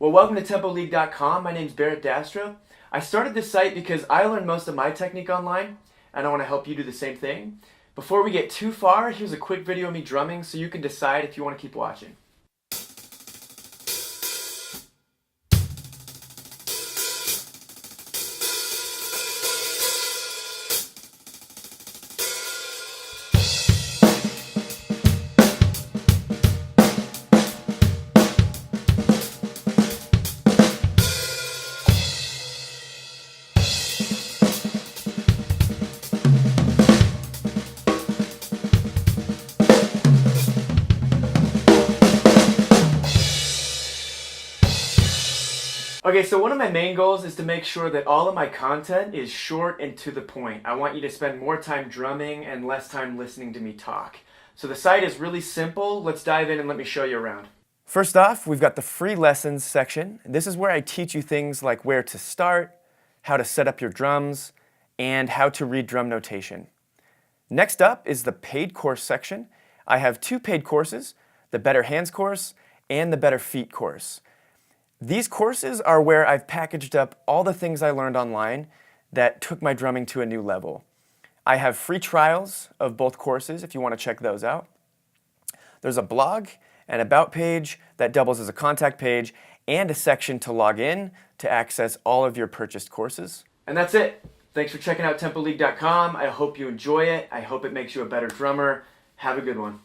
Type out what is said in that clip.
Well, welcome to TempoLeague.com. My name's Barrett Dastra. I started this site because I learned most of my technique online, and I want to help you do the same thing. Before we get too far, here's a quick video of me drumming so you can decide if you want to keep watching. Okay, so one of my main goals is to make sure that all of my content is short and to the point. I want you to spend more time drumming and less time listening to me talk. So the site is really simple. Let's dive in and let me show you around. First off, we've got the free lessons section. This is where I teach you things like where to start, how to set up your drums, and how to read drum notation. Next up is the paid course section. I have two paid courses, the Better Hands course and the Better Feet course. These courses are where I've packaged up all the things I learned online that took my drumming to a new level. I have free trials of both courses if you want to check those out. There's a blog, an about page that doubles as a contact page, and a section to log in to access all of your purchased courses. And that's it. Thanks for checking out TempoLeague.com. I hope you enjoy it. I hope it makes you a better drummer. Have a good one.